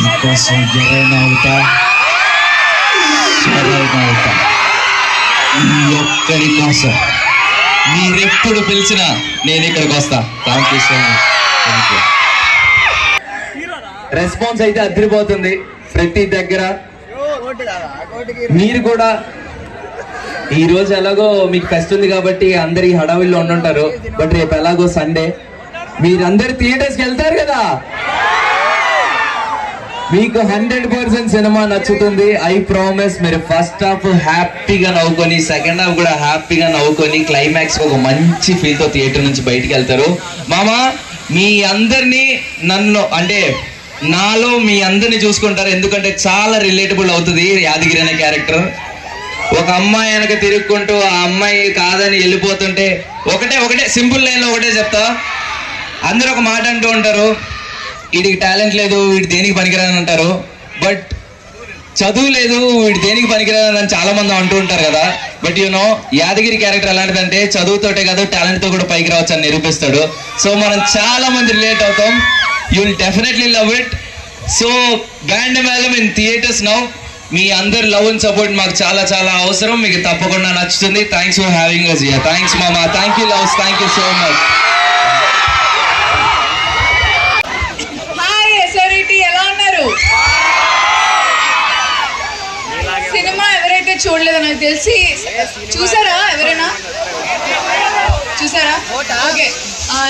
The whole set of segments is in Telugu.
మీకోసం ఎవరైనా అవుతా, సరైన అవుతా. మీ ఒక్కడి కోసం మీరెప్పుడు పిలిచినా నేను ఇక్కడికి వస్తా. Thank you so much. Thank you. Response అయితే అదిరిపోతుంది ప్రతి దగ్గర. మీరు కూడా ఈ రోజు ఎలాగో మీకు ఫెస్ట్ ఉంది కాబట్టి అందరి హడావిల్లో ఉండుంటారు. బట్ రేపు ఎలాగో సండే, మీరందరు థియేటర్స్కి వెళ్తారు కదా. మీకు 100% సినిమా నచ్చుతుంది. I promise. మీరు ఫస్ట్ హాఫ్ హ్యాపీగా నవ్వుకొని, సెకండ్ హాఫ్ కూడా హ్యాపీగా నవ్వుకొని, క్లైమాక్స్ ఒక మంచి ఫీల్ తో థియేటర్ నుంచి బయటికి వెళ్తారు. మామా, మీ అందరినీ నన్ను అంటే నాలో మీ అందరినీ చూసుకుంటారు. ఎందుకంటే చాలా రిలేటబుల్ అవుతుంది యాదగిరి అనే క్యారెక్టర్. ఒక అమ్మాయి వెనక తిరుగుకుంటూ ఆ అమ్మాయి కాదని వెళ్ళిపోతుంటే ఒకటే సింపుల్ లైన్లో ఒకటే చెప్తా. అందరూ ఒక మాట అంటూ ఉంటారు, వీడికి టాలెంట్ లేదు, వీడి దేనికి పనికిరాని అంటారు. బట్ చదువు లేదు, వీడి దేనికి పనికిరాని అని చాలా మంది అంటూ ఉంటారు కదా. బట్ యాదగిరి క్యారెక్టర్ ఎలాంటిదంటే చదువుతోటే కాదు టాలెంట్తో కూడా పైకి రావచ్చు అని నిరూపిస్తాడు. సో మనం చాలా మంది రిలేట్ అవుతాం. You will definitely love it. So band మేళం ఇన్ థియేటర్స్ నౌ. మీ అందరి లవ్ అండ్ సపోర్ట్ మాకు చాలా చాలా అవసరం. మీకు తప్పకుండా నచ్చుతుంది. Thanks for having us here. Thanks మామా. Thank you loves. Thank you so much. ఎలా ఉన్నారు? సినిమా ఎవరైతే చూడలేదో నాకు తెలిసి చూసారా? ఎవరైనా చూసారా? ఓకే,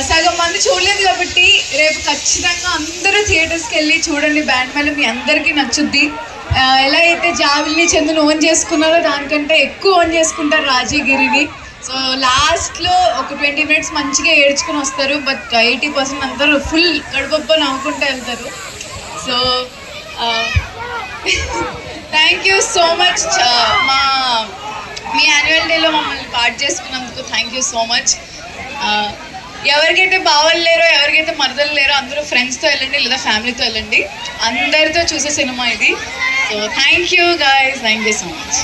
సగం మంది చూడలేదు కాబట్టి రేపు ఖచ్చితంగా అందరూ థియేటర్స్కి వెళ్ళి చూడండి. బ్యాండ్ మేళం మీ అందరికీ నచ్చుద్ది. ఎలా అయితే జావిల్ని చందును ఓన్ చేసుకున్నారో దానికంటే ఎక్కువ ఓన్ చేసుకుంటారు రాజగిరిని. సో లాస్ట్లో ఒక 20 minutes మంచిగా ఏడ్చుకుని వస్తారు. బట్ 80% అందరూ ఫుల్ కడుపొప్ప నవ్వుకుంటూ వెళ్తారు. So thank you so much. Me annual డేలో మమ్మల్ని పార్ట్ చేసుకున్నందుకు థ్యాంక్ యూ సో మచ్. ఎవరికైతే బావలు లేరో, ఎవరికైతే మరదలు లేరో అందరూ ఫ్రెండ్స్తో వెళ్ళండి లేదా ఫ్యామిలీతో వెళ్ళండి. అందరితో చూసే సినిమా ఇది. So thank you guys. Thank you so much.